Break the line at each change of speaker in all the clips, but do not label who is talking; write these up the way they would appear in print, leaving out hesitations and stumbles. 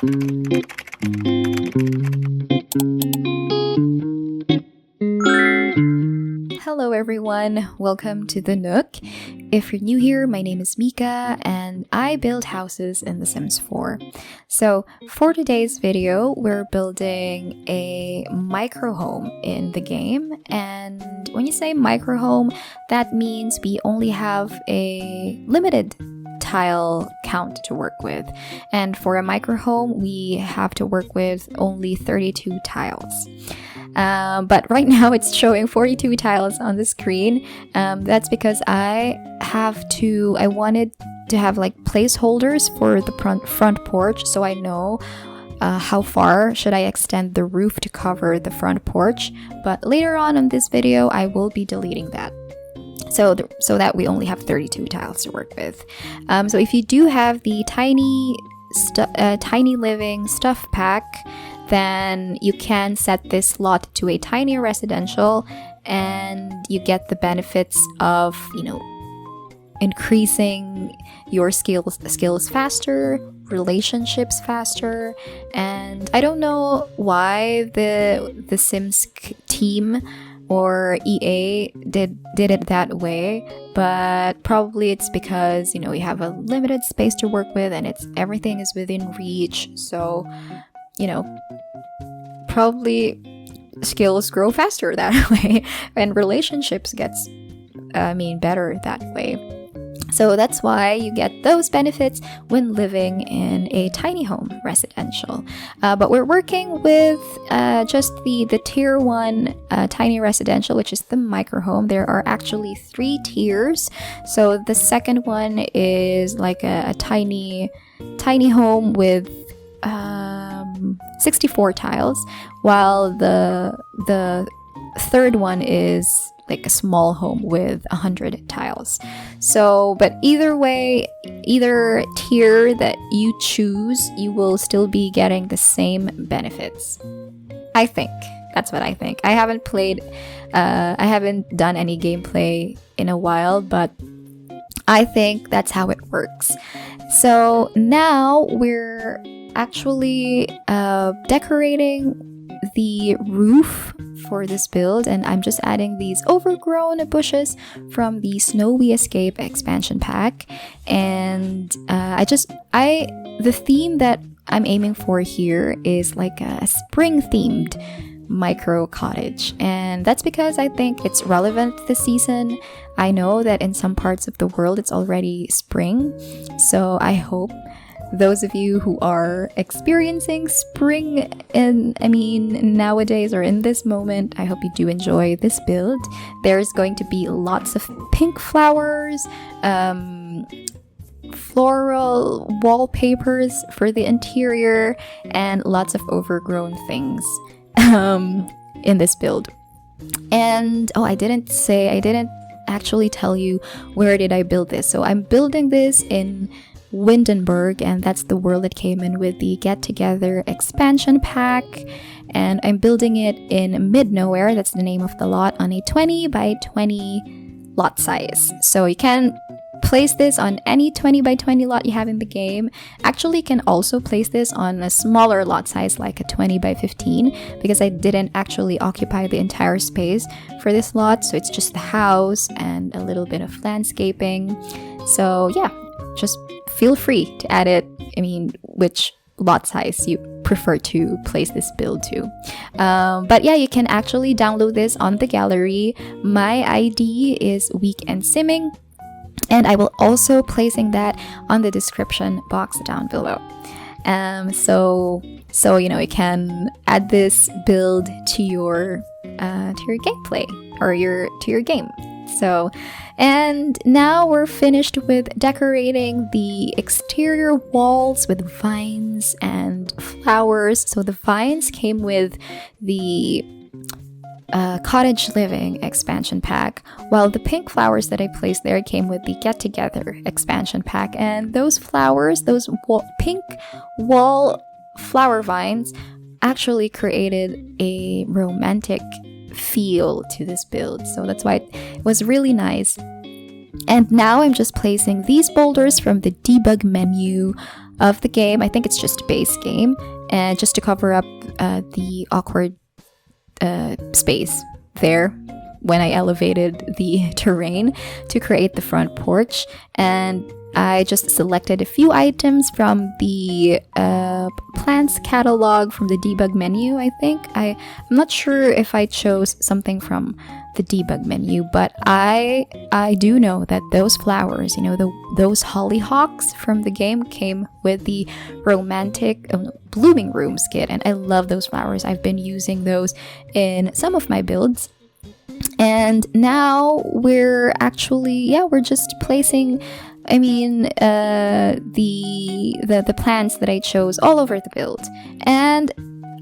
Hello everyone, welcome to The Nook. If you're new here, my name is Mika and I build houses in The Sims 4. So for today's video, we're building a micro home in the game, and when you say micro home, that means we only have a limited tile count to work with, and for a micro home we have to work with only 32 tiles. But right now it's showing 42 tiles on the screen. That's because I wanted to have like placeholders for the front porch, so I know how far should I extend the roof to cover the front porch. But later on in this video I will be deleting that, so that we only have 32 tiles to work with. So if you do have the tiny living stuff pack, then you can set this lot to a tiny residential, and you get the benefits of, increasing your skills faster, relationships faster. And I don't know why the Sims team or EA did it that way, but probably it's because you have a limited space to work with and everything is within reach, so probably skills grow faster that way and relationships gets better that way. So that's why you get those benefits when living in a tiny home residential. But we're working with just the tier 1 tiny residential, which is the micro home. There are actually 3 tiers. So the second one is like a tiny home with 64 tiles, while the third one is like a small home with 100 tiles. So, but either way, either tier that you choose, you will still be getting the same benefits. I think. That's what I think. I haven't done any gameplay in a while, but I think that's how it works. So now we're actually decorating the roof for this build, and I'm just adding these overgrown bushes from the Snow We Escape expansion pack. And the theme that I'm aiming for here is like a spring themed micro cottage, and that's because I think it's relevant this season. I know that in some parts of the world it's already spring, so I hope those of you who are experiencing spring nowadays or in this moment, I hope you do enjoy this build. There's going to be lots of pink flowers, floral wallpapers for the interior, and lots of overgrown things in this build. And I didn't actually tell you where did I build this. So I'm building this in Windenburg, and that's the world that came in with the Get Together expansion pack, and I'm building it in Mid Nowhere, that's the name of the lot, on a 20 by 20 lot size. So you can place this on any 20 by 20 lot you have in the game. Actually, you can also place this on a smaller lot size like a 20 by 15, because I didn't actually occupy the entire space for this lot, so it's just the house and a little bit of landscaping. So yeah, just feel free to add it, which lot size you prefer to place this build to. But yeah, you can actually download this on the gallery. My ID is weekendsimming, and I will also placing that on the description box down below. So you can add this build to your gameplay or to your game. So, and now we're finished with decorating the exterior walls with vines and flowers. So the vines came with the Cottage Living expansion pack, while the pink flowers that I placed there came with the Get Together expansion pack. And those flowers, those pink wall flower vines, actually created a romantic feel to this build, so that's why it was really nice. And now I'm just placing these boulders from the debug menu of the game. I think it's just base game, and just to cover up the awkward space there when I elevated the terrain to create the front porch. And I just selected a few items from the plants catalog from the debug menu, I think. I'm not sure if I chose something from the debug menu, but I do know that those flowers, you know, those hollyhocks from the game came with the romantic blooming rooms kit, and I love those flowers. I've been using those in some of my builds. And now we're actually, we're just placing, the plants that I chose all over the build. And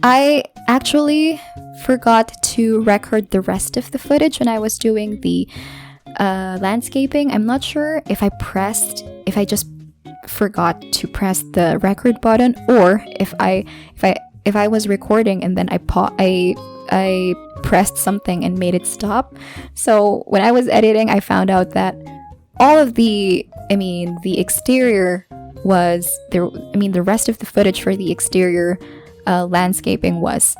I actually forgot to record the rest of the footage when I was doing the landscaping. I'm not sure if I just forgot to press the record button, or if I was recording and then I pressed something and made it stop. So when I was editing, I found out that all of the exterior was there. The rest of the footage for the exterior landscaping was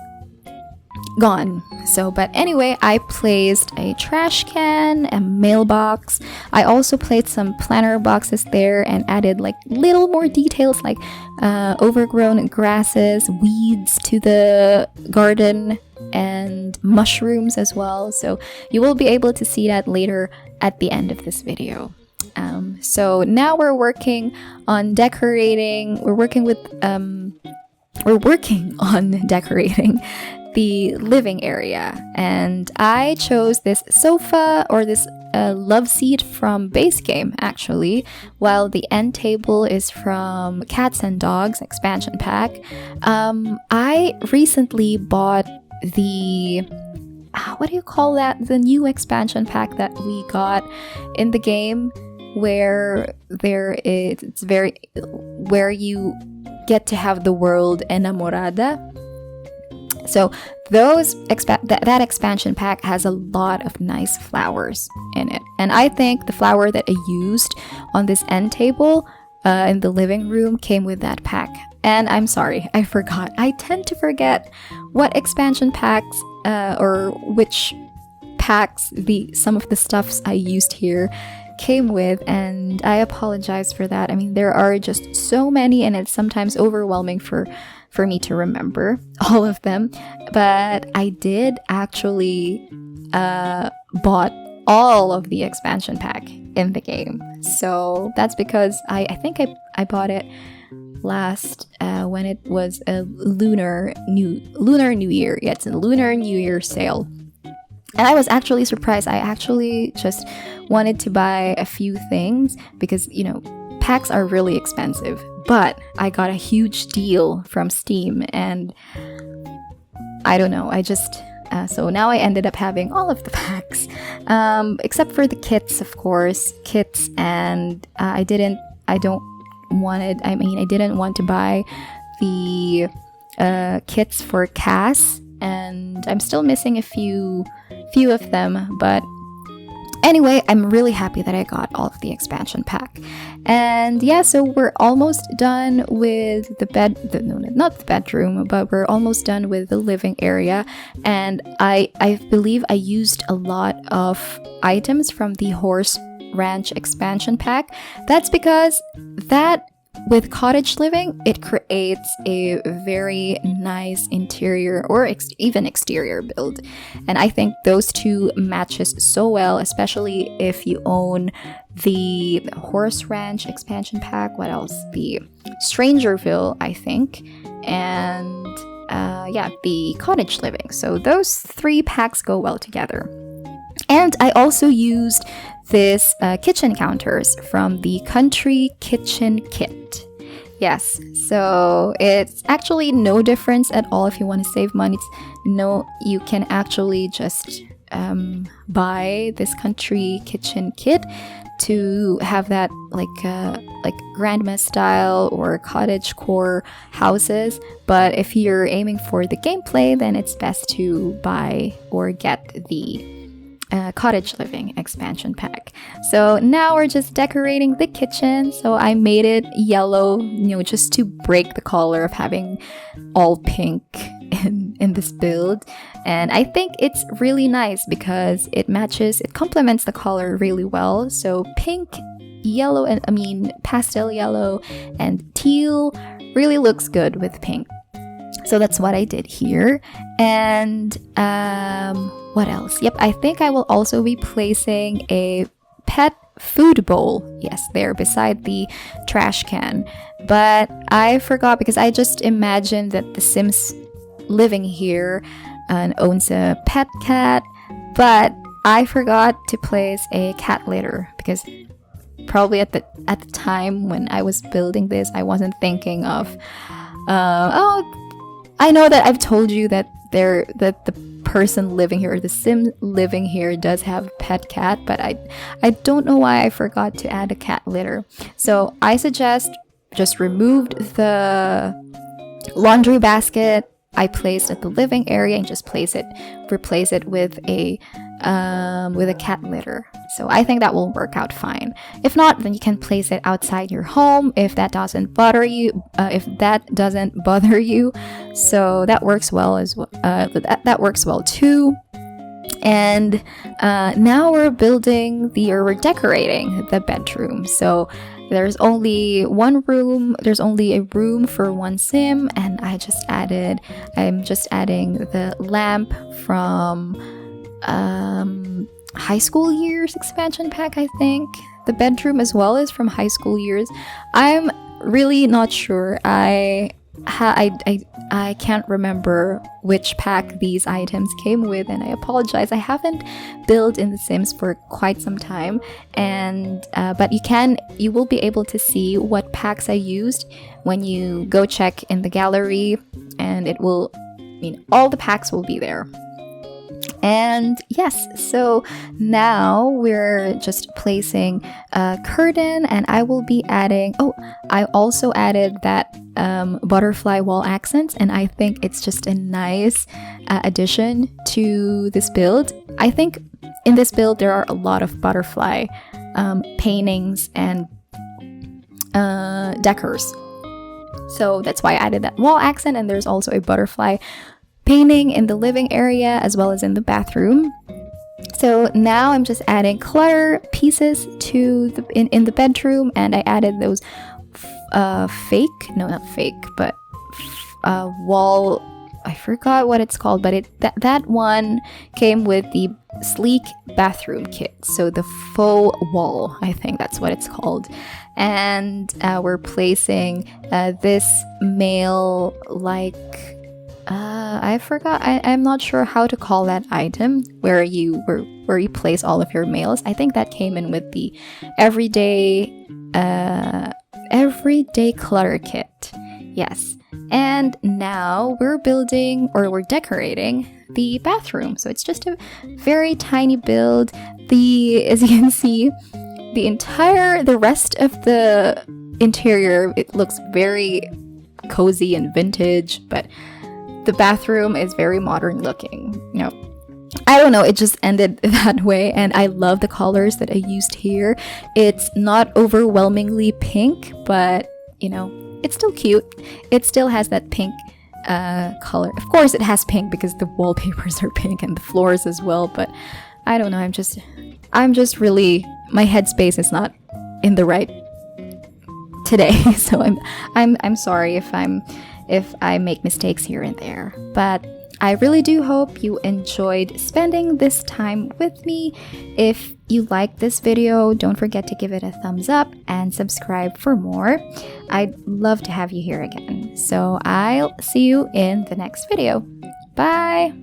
gone. So, but anyway, I placed a trash can, a mailbox. I also placed some planter boxes there and added like little more details, like overgrown grasses, weeds to the garden, and mushrooms as well. So you will be able to see that later at the end of this video. So now we're working on decorating. We're working on decorating the living area, and I chose this sofa, or this love seat, from base game actually, while the end table is from Cats and Dogs expansion pack. I recently bought the what do you call that, the new expansion pack that we got in the game, where you get to have the world enamorada. So that expansion pack has a lot of nice flowers in it, and I think the flower that I used on this end table in the living room came with that pack. And I'm sorry, I forgot. I tend to forget what expansion packs or which packs some of the stuffs I used here came with, and I apologize for that. There are just so many, and it's sometimes overwhelming for me to remember all of them. But I did actually bought all of the expansion pack in the game. So that's because I think I bought it last when it was a Lunar New Year. Yeah, it's a Lunar New Year sale. And I was actually surprised. I actually just wanted to buy a few things because, packs are really expensive. But I got a huge deal from Steam, and I don't know. So now I ended up having all of the packs, except for the kits, of course. Kits, and I didn't want to buy the kits for Cass, and I'm still missing a few of them, but anyway, I'm really happy that I got all of the expansion pack. And yeah, so we're almost done with not the bedroom, but we're almost done with the living area. And I believe I used a lot of items from the Horse Ranch expansion pack. That's because with cottage living, it creates a very nice interior or even exterior build. And I think those two matches so well, especially if you own the Horse Ranch expansion pack. What else? The Strangerville, I think. And the cottage living. So those three packs go well together. And I also used this kitchen counters from the Country Kitchen Kit. Yes, so it's actually no difference at all if you want to save money. You can actually just buy this Country Kitchen Kit to have that like grandma style or cottage core houses. But if you're aiming for the gameplay, then it's best to buy or get the cottage living expansion pack. So now we're just decorating the kitchen. So I made it yellow, just to break the color of having all pink in this build. And I think it's really nice because it complements the color really well. So pink, yellow, and pastel yellow and teal really looks good with pink. So that's what I did here. And what else? Yep, I think I will also be placing a pet food bowl. Yes, there beside the trash can. But I forgot because I just imagined that the Sims living here owns a pet cat. But I forgot to place a cat litter because probably at the time when I was building this, I wasn't thinking of I know that I've told you that the person living here, or the Sim living here, does have a pet cat, but I don't know why I forgot to add a cat litter. So I suggest just removed the laundry basket I placed at the living area and just replace it with a cat litter. So I think that will work out fine. If not, then you can place it outside your home if that doesn't bother you. So that works well as well. That works well too. And now we're decorating the bedroom. So there's only one room. There's only a room for one Sim, and I'm just adding the lamp from High School Years expansion pack. I think the bedroom as well is from High School Years. I'm really not sure. I can't remember which pack these items came with, and I apologize. I haven't built in The Sims for quite some time, and but you will be able to see what packs I used when you go check in the gallery, and it will all the packs will be there. And yes, so now we're just placing a curtain, and I will be adding, I also added that butterfly wall accents, and I think it's just a nice addition to this build. I think in this build there are a lot of butterfly paintings and decors. So that's why I added that wall accent, and there's also a butterfly painting in the living area as well as in the bathroom. So now I'm just adding clutter pieces to in the bedroom, and I added those wall. I forgot what it's called, but that one came with the sleek bathroom kit. So the faux wall, I think that's what it's called. And we're placing this male I forgot. I'm not sure how to call that item where you place all of your mails. I think that came in with the everyday clutter kit. Yes. And now we're decorating the bathroom. So it's just a very tiny build. As you can see, the rest of the interior, it looks very cozy and vintage, but the bathroom is very modern looking. I don't know, it just ended that way, and I love the colors that I used here. It's not overwhelmingly pink, but it's still cute. It still has that pink color. Of course it has pink because the wallpapers are pink and the floors as well, but I don't know, I'm just really, my headspace is not in the right today. So I'm sorry if I make mistakes here and there, but I really do hope you enjoyed spending this time with me. If you liked this video, don't forget to give it a thumbs up and subscribe for more. I'd love to have you here again. So I'll see you in the next video. Bye!